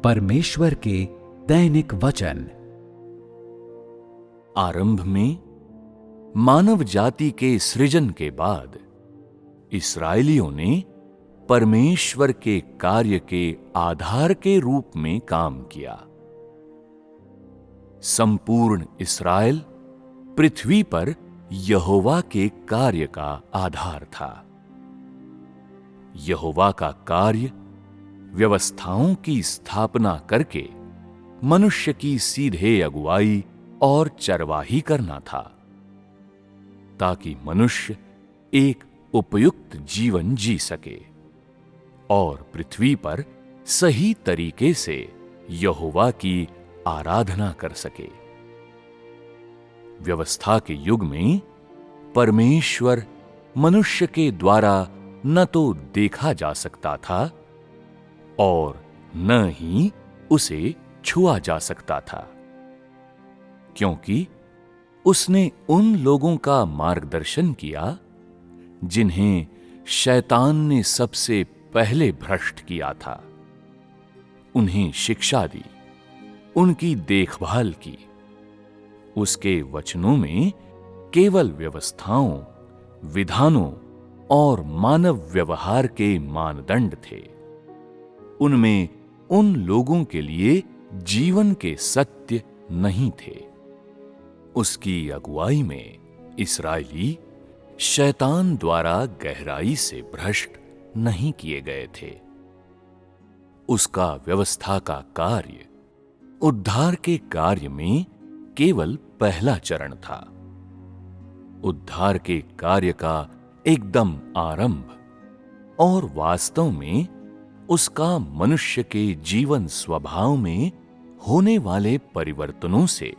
परमेश्वर के दैनिक वचन। आरंभ में मानव जाति के सृजन के बाद इस्राएलियों ने परमेश्वर के कार्य के आधार के रूप में काम किया। संपूर्ण इस्राएल पृथ्वी पर यहोवा के कार्य का आधार था। यहोवा का कार्य व्यवस्थाओं की स्थापना करके मनुष्य की सीधे अगुवाई और चरवाही करना था, ताकि मनुष्य एक उपयुक्त जीवन जी सके और पृथ्वी पर सही तरीके से यहोवा की आराधना कर सके। व्यवस्था के युग में परमेश्वर मनुष्य के द्वारा न तो देखा जा सकता था और न ही उसे छुआ जा सकता था, क्योंकि उसने उन लोगों का मार्गदर्शन किया जिन्हें शैतान ने सबसे पहले भ्रष्ट किया था। उन्हें शिक्षा दी, उनकी देखभाल की। उसके वचनों में केवल व्यवस्थाओं, विधानों और मानव व्यवहार के मानदंड थे। उनमें उन लोगों के लिए जीवन के सत्य नहीं थे। उसकी अगुवाई में इस्राएली शैतान द्वारा गहराई से भ्रष्ट नहीं किए गए थे। उसका व्यवस्था का कार्य उद्धार के कार्य में केवल पहला चरण था। उद्धार के कार्य का एकदम आरंभ और वास्तव में उसका मनुष्य के जीवन स्वभाव में होने वाले परिवर्तनों से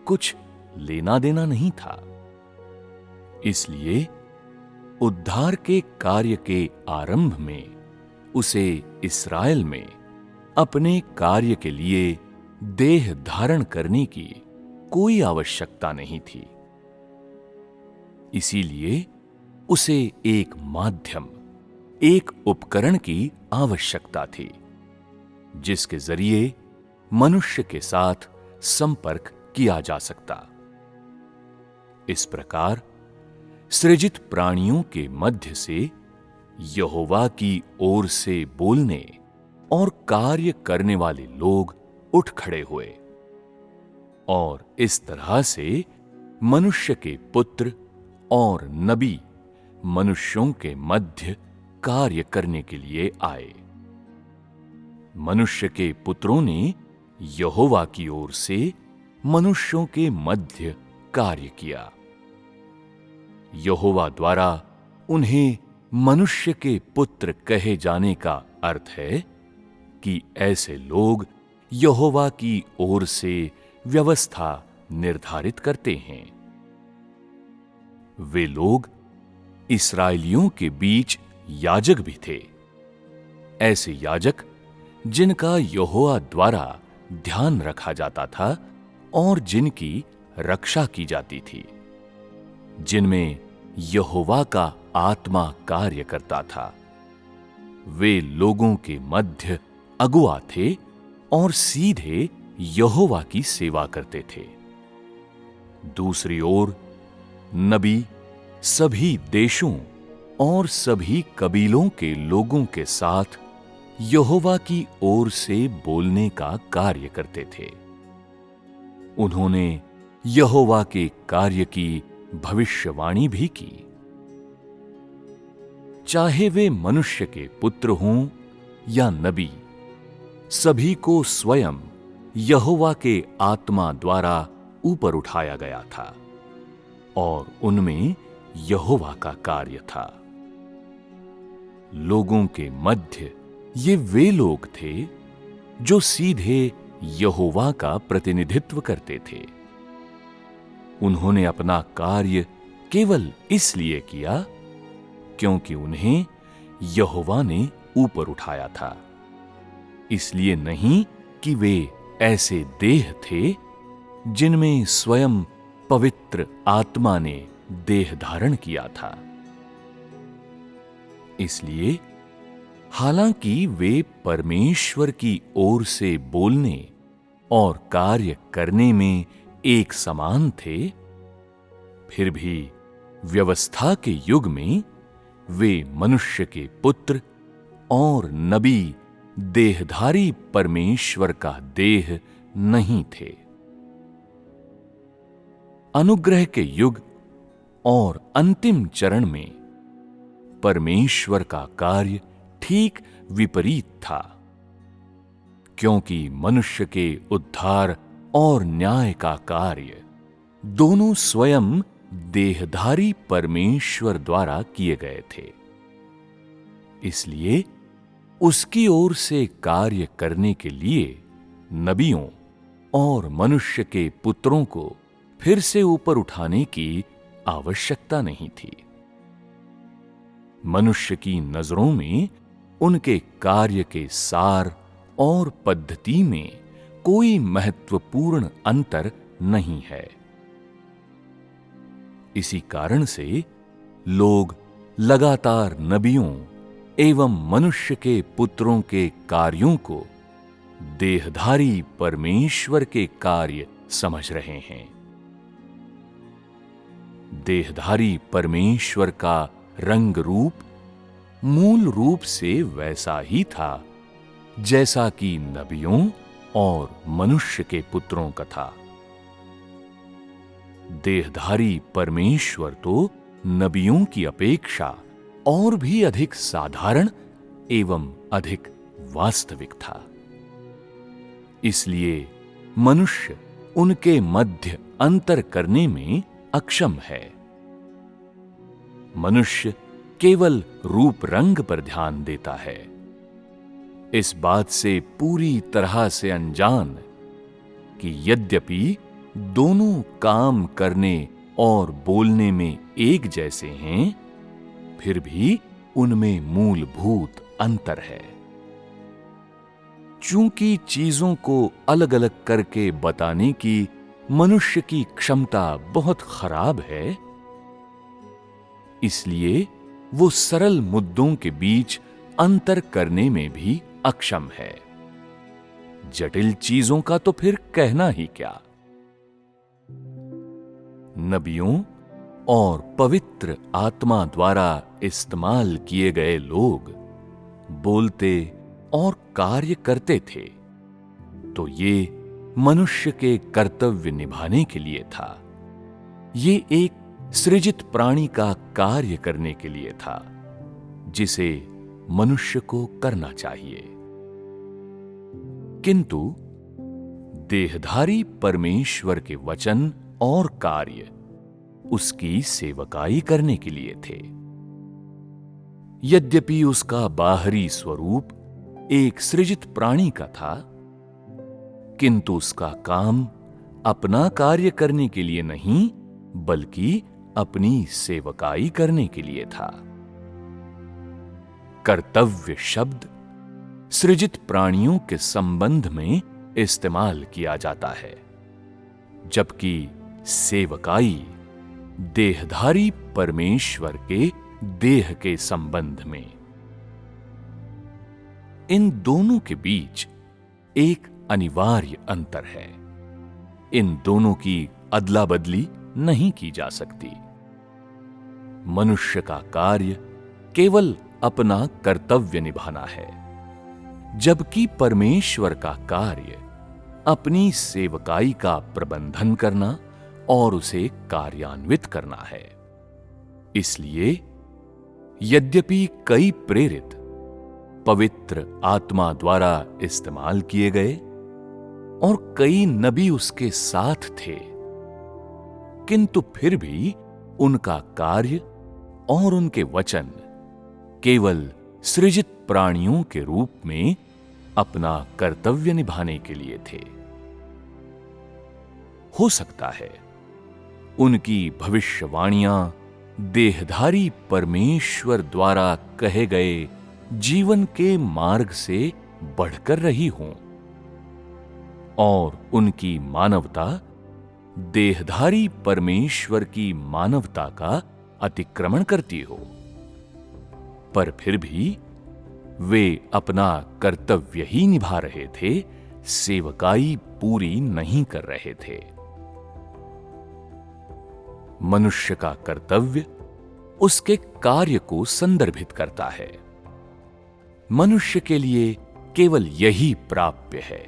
कुछ लेना देना नहीं था। इसलिए उद्धार के कार्य के आरंभ में उसे इस्राएल में अपने कार्य के लिए देह धारण करने की कोई आवश्यकता नहीं थी। इसीलिए उसे एक माध्यम, एक उपकरण की आवश्यकता थी, जिसके जरिए मनुष्य के साथ संपर्क किया जा सकता। इस प्रकार सृजित प्राणियों के मध्य से यहोवा की ओर से बोलने और कार्य करने वाले लोग उठ खड़े हुए और इस तरह से मनुष्य के पुत्र और नबी मनुष्यों के मध्य कार्य करने के लिए आए। मनुष्य के पुत्रों ने यहोवा की ओर से मनुष्यों के मध्य कार्य किया। यहोवा द्वारा उन्हें मनुष्य के पुत्र कहे जाने का अर्थ है कि ऐसे लोग यहोवा की ओर से व्यवस्था निर्धारित करते हैं। वे लोग इस्राएलियों के बीच याजक भी थे, ऐसे याजक जिनका यहोवा द्वारा ध्यान रखा जाता था और जिनकी रक्षा की जाती थी, जिनमें यहोवा का आत्मा कार्य करता था। वे लोगों के मध्य अगुआ थे और सीधे यहोवा की सेवा करते थे। दूसरी ओर नबी सभी देशों और सभी कबीलों के लोगों के साथ यहोवा की ओर से बोलने का कार्य करते थे। उन्होंने यहोवा के कार्य की भविष्यवाणी भी की। चाहे वे मनुष्य के पुत्र हों या नबी, सभी को स्वयं यहोवा के आत्मा द्वारा ऊपर उठाया गया था और उनमें यहोवा का कार्य था। लोगों के मध्य ये वे लोग थे जो सीधे यहोवा का प्रतिनिधित्व करते थे। उन्होंने अपना कार्य केवल इसलिए किया क्योंकि उन्हें यहोवा ने ऊपर उठाया था, इसलिए नहीं कि वे ऐसे देह थे जिनमें स्वयं पवित्र आत्मा ने देह धारण किया था। इसलिए हालांकि वे परमेश्वर की ओर से बोलने और कार्य करने में एक समान थे, फिर भी व्यवस्था के युग में वे मनुष्य के पुत्र और नबी देहधारी परमेश्वर का देह नहीं थे। अनुग्रह के युग और अंतिम चरण में परमेश्वर का कार्य ठीक विपरीत था, क्योंकि मनुष्य के उद्धार और न्याय का कार्य दोनों स्वयं देहधारी परमेश्वर द्वारा किए गए थे। इसलिए उसकी ओर से कार्य करने के लिए नबियों और मनुष्य के पुत्रों को फिर से ऊपर उठाने की आवश्यकता नहीं थी। मनुष्य की नजरों में उनके कार्य के सार और पद्धति में कोई महत्वपूर्ण अंतर नहीं है। इसी कारण से लोग लगातार नबियों एवं मनुष्य के पुत्रों के कार्यों को देहधारी परमेश्वर के कार्य समझ रहे हैं। देहधारी परमेश्वर का रंग रूप मूल रूप से वैसा ही था जैसा कि नबियों और मनुष्य के पुत्रों का था। देहधारी परमेश्वर तो नबियों की अपेक्षा और भी अधिक साधारण एवं अधिक वास्तविक था। इसलिए मनुष्य उनके मध्य अंतर करने में अक्षम है। मनुष्य केवल रूप रंग पर ध्यान देता है, इस बात से पूरी तरह से अनजान कि यद्यपि दोनों काम करने और बोलने में एक जैसे हैं, फिर भी उनमें मूलभूत अंतर है। चूंकि चीजों को अलग अलग करके बताने की मनुष्य की क्षमता बहुत खराब है, इसलिए वो सरल मुद्दों के बीच अंतर करने में भी अक्षम है। जटिल चीजों का तो फिर कहना ही क्या। नबियों और पवित्र आत्मा द्वारा इस्तेमाल किए गए लोग बोलते और कार्य करते थे, तो ये मनुष्य के कर्तव्य निभाने के लिए था। ये एक सृजित प्राणी का कार्य करने के लिए था, जिसे मनुष्य को करना चाहिए। किंतु देहधारी परमेश्वर के वचन और कार्य उसकी सेवकाई करने के लिए थे। यद्यपि उसका बाहरी स्वरूप एक सृजित प्राणी का था, किंतु उसका काम अपना कार्य करने के लिए नहीं, बल्कि अपनी सेवकाई करने के लिए था। कर्तव्य शब्द सृजित प्राणियों के संबंध में इस्तेमाल किया जाता है, जबकि सेवकाई देहधारी परमेश्वर के देह के संबंध में। इन दोनों के बीच एक अनिवार्य अंतर है। इन दोनों की अदला बदली नहीं की जा सकती। मनुष्य का कार्य केवल अपना कर्तव्य निभाना है, जबकि परमेश्वर का कार्य अपनी सेवकाई का प्रबंधन करना और उसे कार्यान्वित करना है। इसलिए यद्यपि कई प्रेरित पवित्र आत्मा द्वारा इस्तेमाल किए गए और कई नबी उसके साथ थे, किंतु फिर भी उनका कार्य और उनके वचन केवल सृजित प्राणियों के रूप में अपना कर्तव्य निभाने के लिए थे। हो सकता है उनकी भविष्यवाणियां देहधारी परमेश्वर द्वारा कहे गए जीवन के मार्ग से बढ़कर रही हों, और उनकी मानवता देहधारी परमेश्वर की मानवता का अतिक्रमण करती हो। पर फिर भी वे अपना कर्तव्य ही निभा रहे थे, सेवकाई पूरी नहीं कर रहे थे। मनुष्य का कर्तव्य उसके कार्य को संदर्भित करता है। मनुष्य के लिए केवल यही प्राप्य है,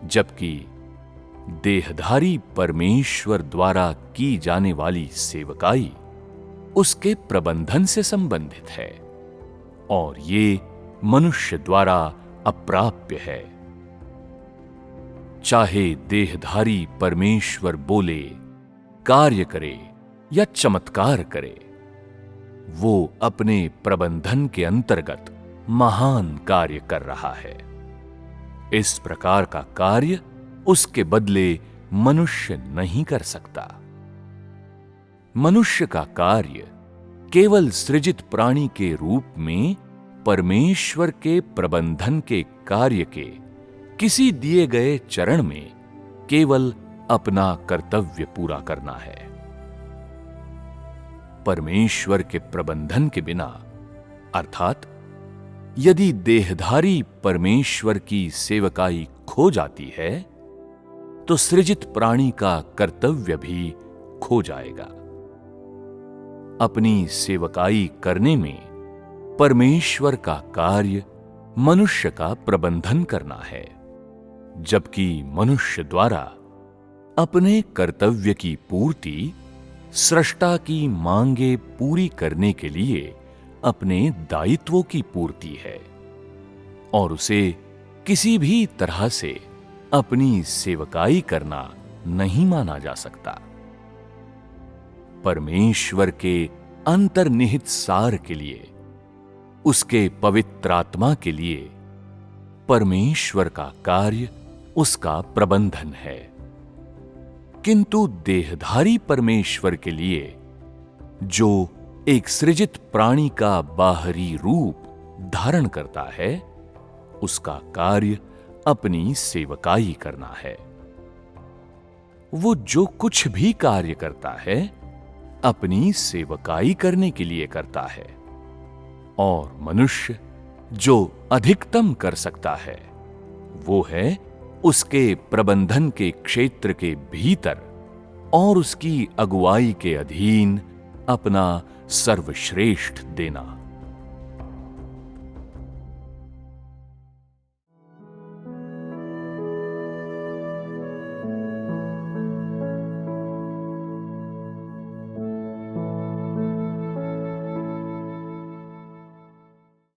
जबकि देहधारी परमेश्वर द्वारा की जाने वाली सेवकाई उसके प्रबंधन से संबंधित है और ये मनुष्य द्वारा अप्राप्य है। चाहे देहधारी परमेश्वर बोले, कार्य करे या चमत्कार करे, वो अपने प्रबंधन के अंतर्गत महान कार्य कर रहा है। इस प्रकार का कार्य उसके बदले मनुष्य नहीं कर सकता। मनुष्य का कार्य केवल सृजित प्राणी के रूप में परमेश्वर के प्रबंधन के कार्य के किसी दिए गए चरण में केवल अपना कर्तव्य पूरा करना है। परमेश्वर के प्रबंधन के बिना, अर्थात यदि देहधारी परमेश्वर की सेवकाई खो जाती है, तो सृजित प्राणी का कर्तव्य भी खो जाएगा। अपनी सेवकाई करने में परमेश्वर का कार्य मनुष्य का प्रबंधन करना है, जबकि मनुष्य द्वारा अपने कर्तव्य की पूर्ति सृष्टा की मांगे पूरी करने के लिए अपने दायित्वों की पूर्ति है और उसे किसी भी तरह से अपनी सेवकाई करना नहीं माना जा सकता। परमेश्वर के अंतर्निहित सार के लिए, उसके पवित्र आत्मा के लिए परमेश्वर का कार्य उसका प्रबंधन है, किंतु देहधारी परमेश्वर के लिए, जो एक सृजित प्राणी का बाहरी रूप धारण करता है, उसका कार्य अपनी सेवकाई करना है। वो जो कुछ भी कार्य करता है, अपनी सेवकाई करने के लिए करता है, और मनुष्य जो अधिकतम कर सकता है, वो है उसके प्रबंधन के क्षेत्र के भीतर और उसकी अगुवाई के अधीन अपना सर्वश्रेष्ठ देना।